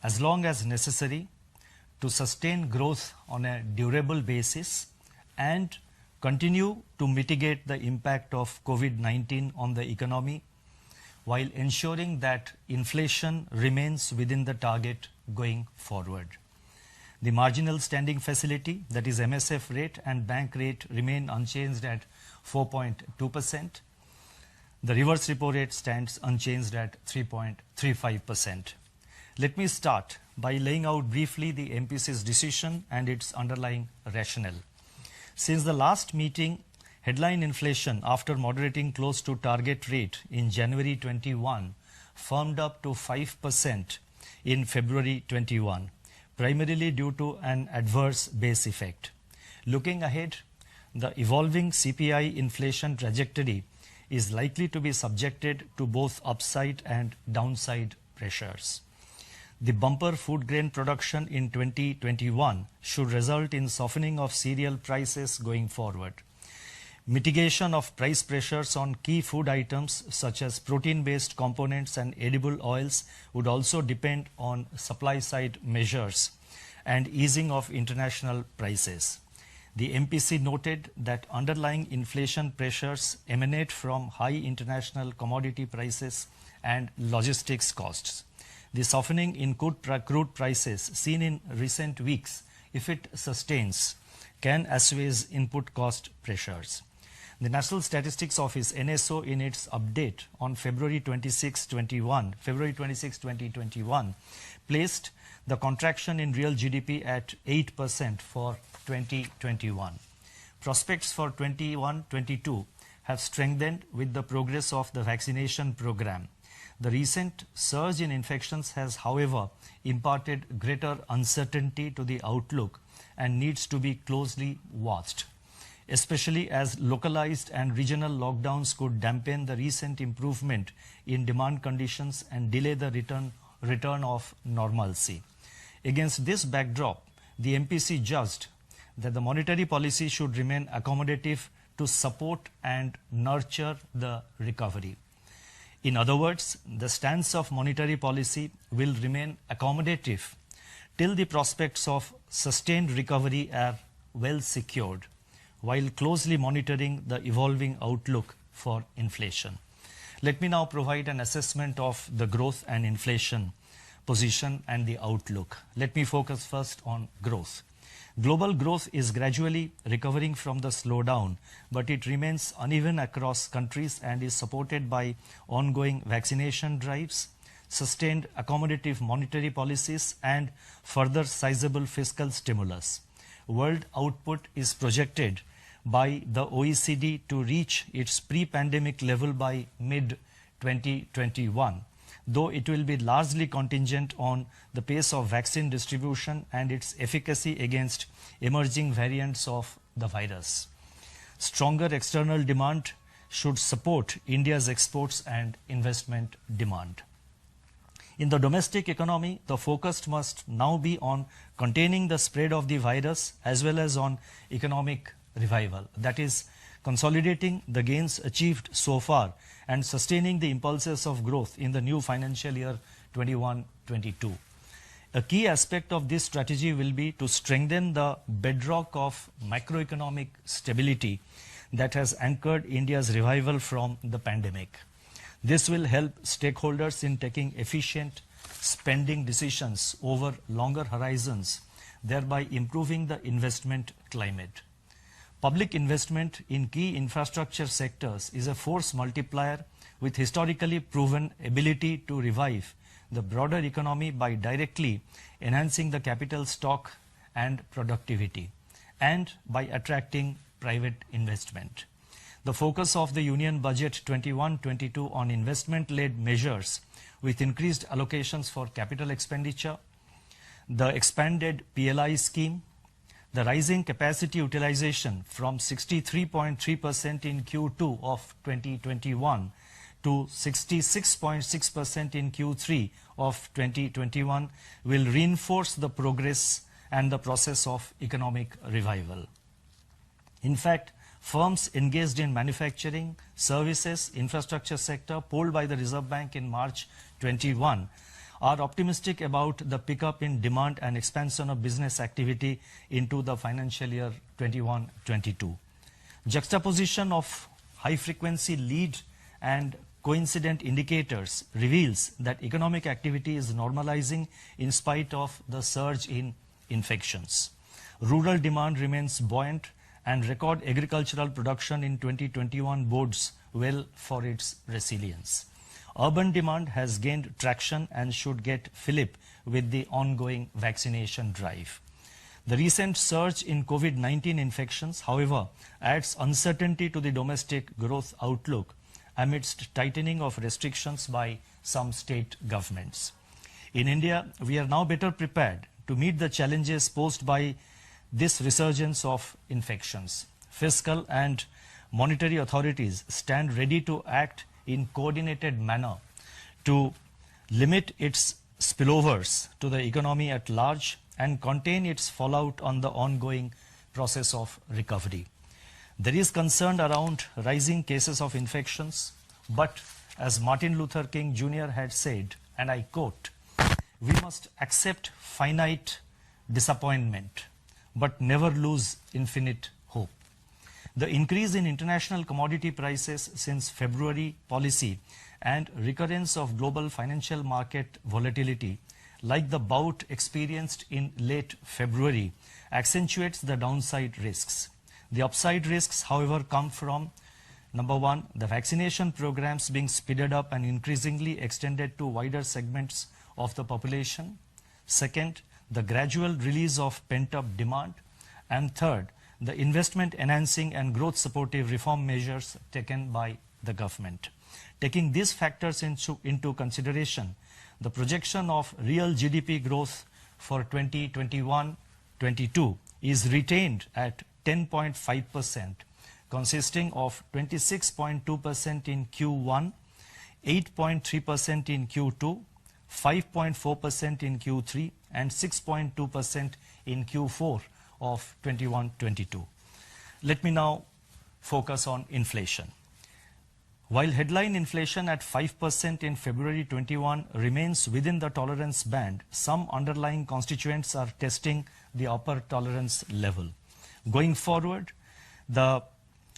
as long as necessary to sustain growth on a durable basis and continue to mitigate the impact of COVID-19 on the economy while ensuring that inflation remains within the target going forward. The marginal standing facility, that is MSF rate and bank rate, remain unchanged at 4.2%. The reverse repo rate stands unchanged at 3.35%. Let me start by laying out briefly the MPC's decision and its underlying rationale. Since the last meeting, headline inflation, after moderating close to target rate in January 21, firmed up to 5% in February 21, primarily due to an adverse base effect. Looking ahead, the evolving CPI inflation trajectory is likely to be subjected to both upside and downside pressures. The bumper food grain production in 2021 should result in softening of cereal prices going forward. Mitigation of price pressures on key food items such as protein-based components and edible oils would also depend on supply-side measures and easing of international prices. The MPC noted that underlying inflation pressures emanate from high international commodity prices and logistics costs. The softening in crude prices seen in recent weeks, if it sustains, can assuage input cost pressures. The National Statistics Office (NSO) in its update on February 26, 2021, placed the contraction in real GDP at 8% for 2021. Prospects for 21-22 have strengthened with the progress of the vaccination program. The recent surge in infections has, however, imparted greater uncertainty to the outlook and needs to be closely watched, especially as localized and regional lockdowns could dampen the recent improvement in demand conditions and delay the return of normalcy. Against this backdrop, the MPC judged that the monetary policy should remain accommodative to support and nurture the recovery. In other words, the stance of monetary policy will remain accommodative till the prospects of sustained recovery are well secured, while closely monitoring the evolving outlook for inflation. Let me now provide an assessment of the growth and inflation position and the outlook. Let me focus first on growth. Global growth is gradually recovering from the slowdown, but it remains uneven across countries and is supported by ongoing vaccination drives, sustained accommodative monetary policies, and further sizable fiscal stimulus. World output is projected by the OECD to reach its pre-pandemic level by mid-2021, though it will be largely contingent on the pace of vaccine distribution and its efficacy against emerging variants of the virus. Stronger external demand should support India's exports and investment demand. In the domestic economy, the focus must now be on containing the spread of the virus as well as on economic revival. That is, consolidating the gains achieved so far and sustaining the impulses of growth in the new financial year 21-22. A key aspect of this strategy will be to strengthen the bedrock of macroeconomic stability that has anchored India's revival from the pandemic. This will help stakeholders in taking efficient spending decisions over longer horizons, thereby improving the investment climate. Public investment in key infrastructure sectors is a force multiplier with historically proven ability to revive the broader economy by directly enhancing the capital stock and productivity, and by attracting private investment. The focus of the Union Budget 21-22 on investment-led measures with increased allocations for capital expenditure, the expanded PLI scheme, the rising capacity utilization from 63.3% in Q2 of 2021 to 66.6% in Q3 of 2021 will reinforce the progress and the process of economic revival. In fact, firms engaged in manufacturing, services, infrastructure sector polled by the Reserve Bank in March 21 are optimistic about the pickup in demand and expansion of business activity into the financial year 21-22. Juxtaposition of high-frequency lead and coincident indicators reveals that economic activity is normalizing in spite of the surge in infections. Rural demand remains buoyant and record agricultural production in 2021 bodes well for its resilience. Urban demand has gained traction and should get fillip with the ongoing vaccination drive. The recent surge in COVID-19 infections, however, adds uncertainty to the domestic growth outlook amidst tightening of restrictions by some state governments. In India, we are now better prepared to meet the challenges posed by this resurgence of infections. Fiscal and monetary authorities stand ready to act in coordinated manner to limit its spillovers to the economy at large and contain its fallout on the ongoing process of recovery. There is concern around rising cases of infections, but as Martin Luther King Jr. had said, and I quote, "We must accept finite disappointment, but never lose infinite hope." The increase in international commodity prices since February policy and recurrence of global financial market volatility, like the bout experienced in late February, accentuates the downside risks. The upside risks, however, come from, number one, the vaccination programs being speeded up and increasingly extended to wider segments of the population. Second, the gradual release of pent-up demand. And third, the investment enhancing and growth supportive reform measures taken by the government. Taking these factors into consideration, the projection of real GDP growth for 2021-22 is retained at 10.5%, consisting of 26.2% in Q1, 8.3% in Q2, 5.4% in Q3, and 6.2% in Q4 of 21-22. Let me now focus on inflation. While headline inflation at 5% in February 21 remains within the tolerance band, some underlying constituents are testing the upper tolerance level. Going forward, the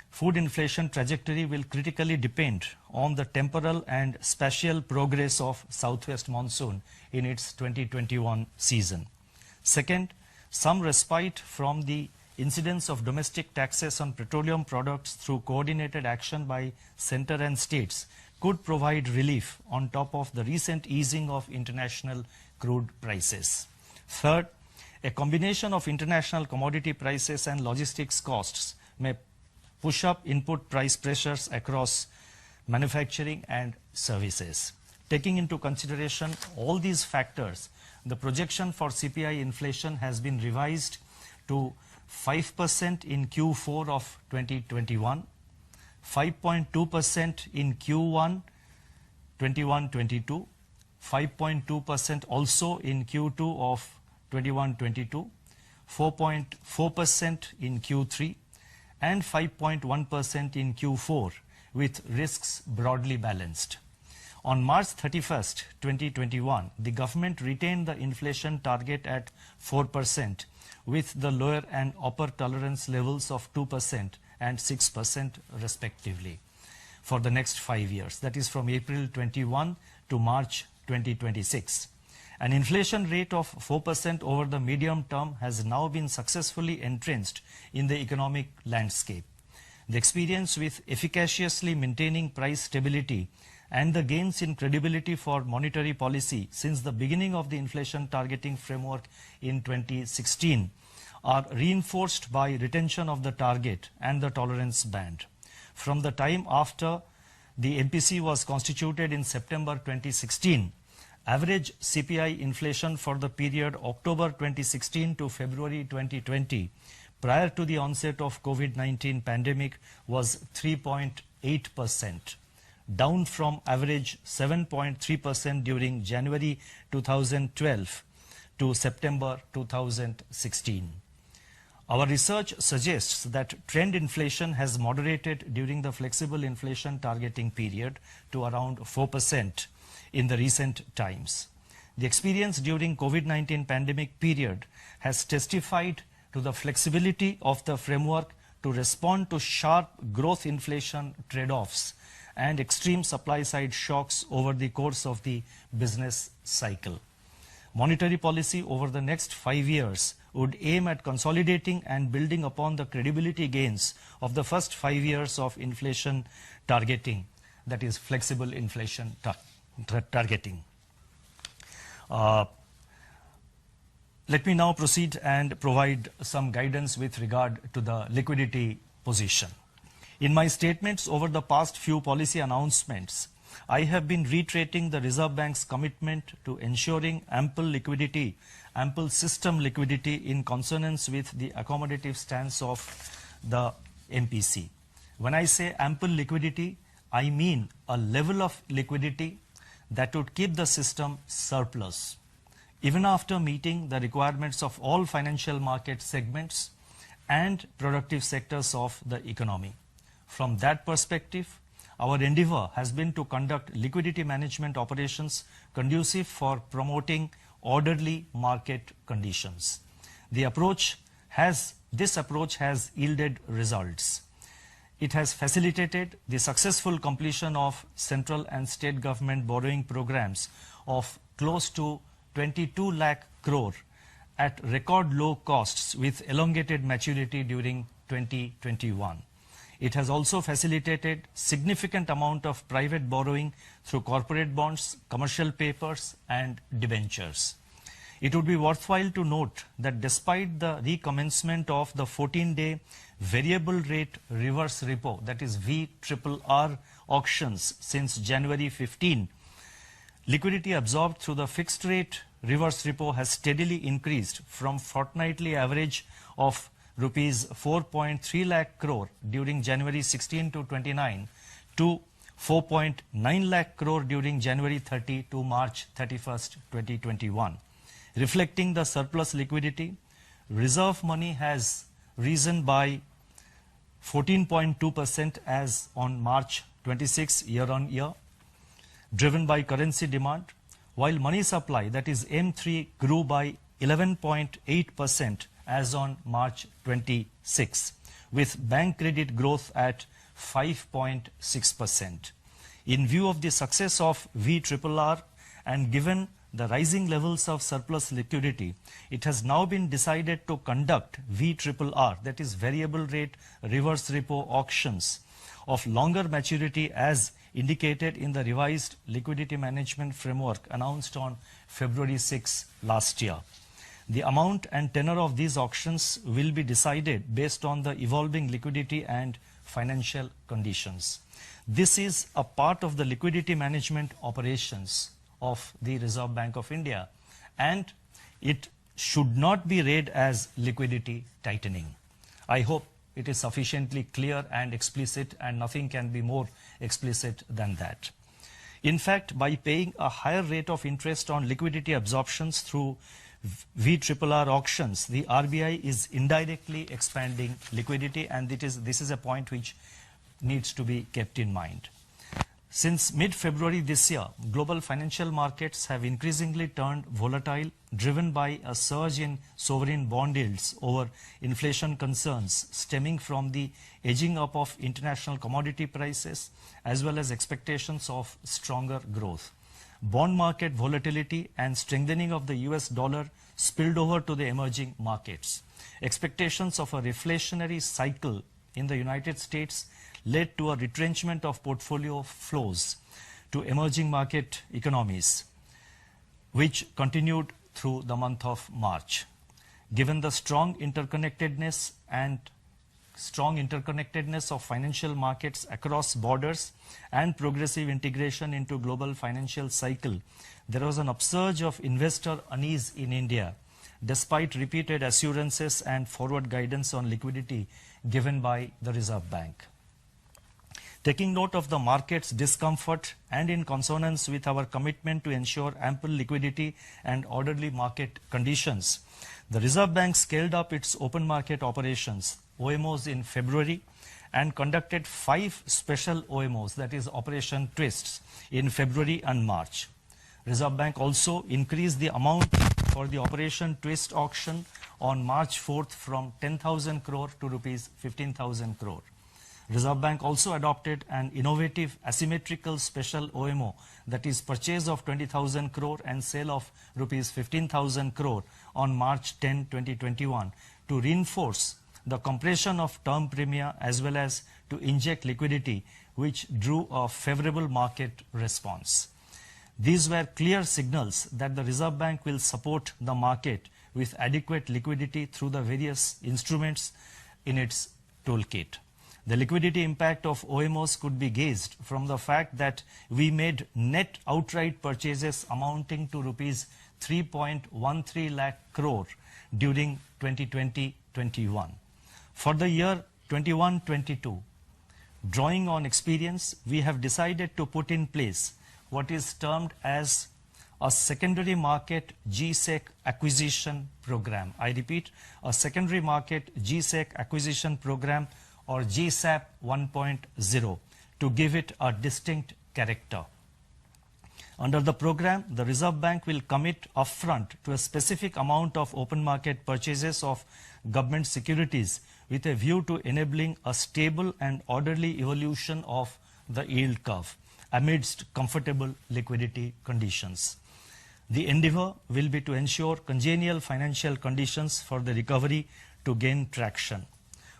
food inflation trajectory will critically depend on the temporal and spatial progress of southwest monsoon in its 2021 season. Second, some respite from the incidence of domestic taxes on petroleum products through coordinated action by center and states could provide relief on top of the recent easing of international crude prices. Third, a combination of international commodity prices and logistics costs may push up input price pressures across manufacturing and services. Taking into consideration all these factors, the projection for CPI inflation has been revised to 5% in Q4 of 2021, 5.2% in Q1 21-22, 5.2% also in Q2 of 21-22, 4.4% in Q3, and 5.1% in Q4, with risks broadly balanced. On March 31st, 2021, the government retained the inflation target at 4%, with the lower and upper tolerance levels of 2% and 6% respectively for the next 5 years, that is from April 21 to March 2026. An inflation rate of 4% over the medium term has now been successfully entrenched in the economic landscape. The experience with efficaciously maintaining price stability and the gains in credibility for monetary policy since the beginning of the inflation targeting framework in 2016 are reinforced by retention of the target and the tolerance band. From the time after the MPC was constituted in September 2016, average CPI inflation for the period October 2016 to February 2020, prior to the onset of COVID-19 pandemic, was 3.8%. down from average 7.3% during January 2012 to September 2016. Our research suggests that trend inflation has moderated during the flexible inflation targeting period to around 4% in the recent times. The experience during COVID-19 pandemic period has testified to the flexibility of the framework to respond to sharp growth inflation trade-offs and extreme supply-side shocks over the course of the business cycle. Monetary policy over the next 5 years would aim at consolidating and building upon the credibility gains of the first 5 years of inflation targeting, that is flexible inflation targeting. Let me now proceed and provide some guidance with regard to the liquidity position. In my statements over the past few policy announcements, I have been reiterating the Reserve Bank's commitment to ensuring ample liquidity, ample system liquidity in consonance with the accommodative stance of the MPC. When I say ample liquidity, I mean a level of liquidity that would keep the system surplus, even after meeting the requirements of all financial market segments and productive sectors of the economy. From that perspective, our endeavor has been to conduct liquidity management operations conducive for promoting orderly market conditions. This approach has yielded results. It has facilitated the successful completion of central and state government borrowing programs of close to 22 lakh crore at record low costs with elongated maturity during 2021. It has also facilitated significant amount of private borrowing through corporate bonds, commercial papers and debentures. It would be worthwhile to note that despite the recommencement of the 14-day variable rate reverse repo, that is VRRR auctions since January 15, liquidity absorbed through the fixed rate reverse repo has steadily increased from fortnightly average of rupees 4.3 lakh crore during January 16 to 29 to 4.9 lakh crore during January 30 to March 31st, 2021. Reflecting the surplus liquidity, reserve money has risen by 14.2% as on March 26 year on year, driven by currency demand, while money supply, that is M3, grew by 11.8% as on March 26, with bank credit growth at 5.6%. In view of the success of VRRR and given the rising levels of surplus liquidity, it has now been decided to conduct VRRR, that is variable rate reverse repo auctions of longer maturity as indicated in the revised liquidity management framework announced on February 6 last year. The amount and tenor of these auctions will be decided based on the evolving liquidity and financial conditions. This is a part of the liquidity management operations of the Reserve Bank of India, and it should not be read as liquidity tightening. I hope it is sufficiently clear and explicit, and nothing can be more explicit than that. In fact, by paying a higher rate of interest on liquidity absorptions through VRRR auctions, the RBI is indirectly expanding liquidity, and this is a point which needs to be kept in mind. Since mid-February this year, global financial markets have increasingly turned volatile, driven by a surge in sovereign bond yields over inflation concerns stemming from the edging up of international commodity prices as well as expectations of stronger growth. Bond market volatility and strengthening of the US dollar spilled over to the emerging markets. Expectations of a reflationary cycle in the United States led to a retrenchment of portfolio flows to emerging market economies, which continued through the month of March. Given the strong interconnectedness of financial markets across borders and progressive integration into global financial cycle, there was an upsurge of investor unease in India, despite repeated assurances and forward guidance on liquidity given by the Reserve Bank. Taking note of the market's discomfort and in consonance with our commitment to ensure ample liquidity and orderly market conditions, the Reserve Bank scaled up its open market operations, OMOs, in February and conducted 5 special OMOs, that is Operation Twists, in February and March. Reserve Bank also increased the amount for the Operation Twist auction on March 4th from 10,000 crore to rupees 15,000 crore. Reserve Bank also adopted an innovative asymmetrical special OMO, that is purchase of 20,000 crore and sale of rupees 15,000 crore on March 10, 2021 to reinforce the compression of term premia as well as to inject liquidity, which drew a favorable market response. These were clear signals that the Reserve Bank will support the market with adequate liquidity through the various instruments in its toolkit. The liquidity impact of OMOs could be gauged from the fact that we made net outright purchases amounting to rupees 3.13 lakh crore during 2020-21. For the year 21-22, drawing on experience, we have decided to put in place what is termed as a secondary market GSEC acquisition program. I repeat, a secondary market GSEC acquisition program, or GSAP 1.0, to give it a distinct character. Under the program, the Reserve Bank will commit upfront to a specific amount of open market purchases of government securities with a view to enabling a stable and orderly evolution of the yield curve amidst comfortable liquidity conditions. The endeavor will be to ensure congenial financial conditions for the recovery to gain traction.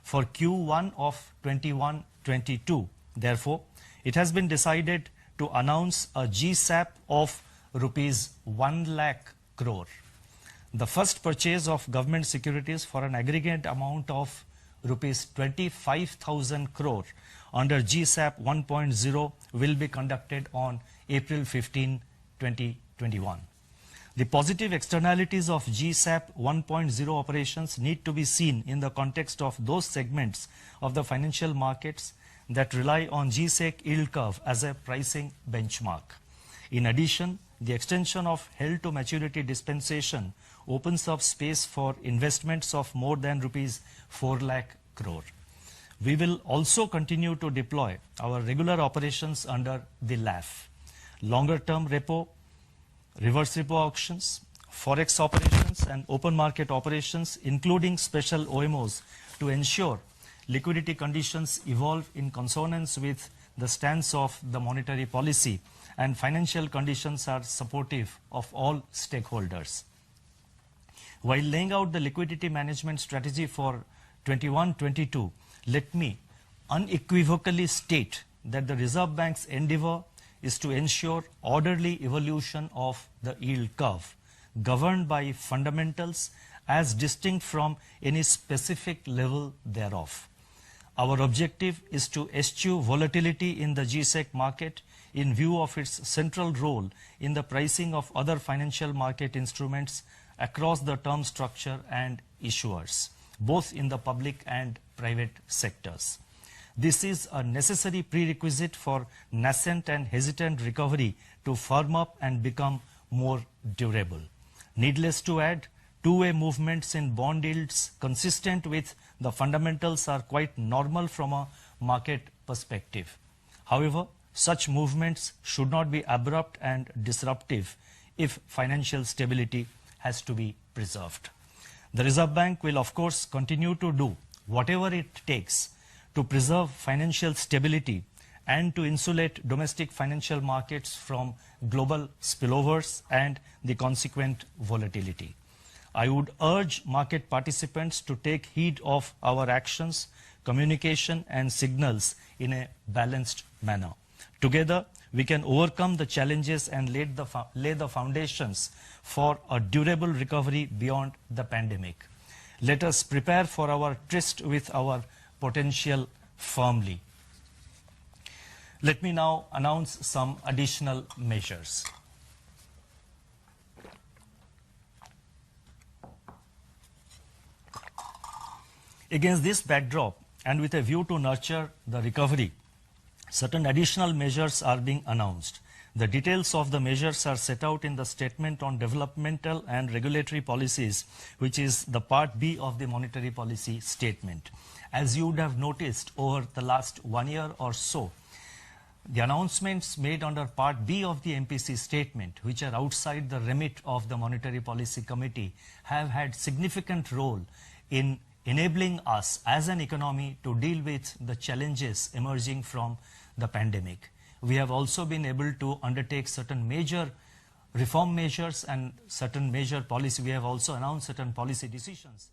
For Q1 of 21-22, therefore, it has been decided to announce a GSAP of rupees 1 lakh crore. The first purchase of government securities for an aggregate amount of rupees 25,000 crore under GSAP 1.0 will be conducted on April 15, 2021. The positive externalities of GSAP 1.0 operations need to be seen in the context of those segments of the financial markets that rely on GSEC yield curve as a pricing benchmark. In addition, the extension of held to maturity dispensation opens up space for investments of more than rupees 4 lakh crore. We will also continue to deploy our regular operations under the LAF, longer term repo, reverse repo auctions, forex operations and open market operations, including special OMOs, to ensure liquidity conditions evolve in consonance with the stance of the monetary policy and financial conditions are supportive of all stakeholders. While laying out the liquidity management strategy for 21-22, let me unequivocally state that the Reserve Bank's endeavor is to ensure orderly evolution of the yield curve, governed by fundamentals as distinct from any specific level thereof. Our objective is to eschew volatility in the GSEC market in view of its central role in the pricing of other financial market instruments across the term structure and issuers, both in the public and private sectors. This is a necessary prerequisite for nascent and hesitant recovery to firm up and become more durable. Needless to add, two-way movements in bond yields consistent with the fundamentals are quite normal from a market perspective. However, such movements should not be abrupt and disruptive if financial stability has to be preserved. The Reserve Bank will of course continue to do whatever it takes to preserve financial stability and to insulate domestic financial markets from global spillovers and the consequent volatility. I would urge market participants to take heed of our actions, communication and signals in a balanced manner. Together, we can overcome the challenges and lay the foundations for a durable recovery beyond the pandemic. Let us prepare for our tryst with our potential firmly. Let me now announce some additional measures. Against this backdrop and with a view to nurture the recovery, certain additional measures are being announced. The details of the measures are set out in the Statement on Developmental and Regulatory Policies, which is the Part B of the Monetary Policy Statement. As you would have noticed over the last 1 year or so, The announcements made under Part B of the MPC statement, which are outside the remit of the Monetary Policy Committee, have had significant role in enabling us as an economy to deal with the challenges emerging from the pandemic. We have also been able to undertake certain major reform measures and certain major policy. We have also announced certain policy decisions.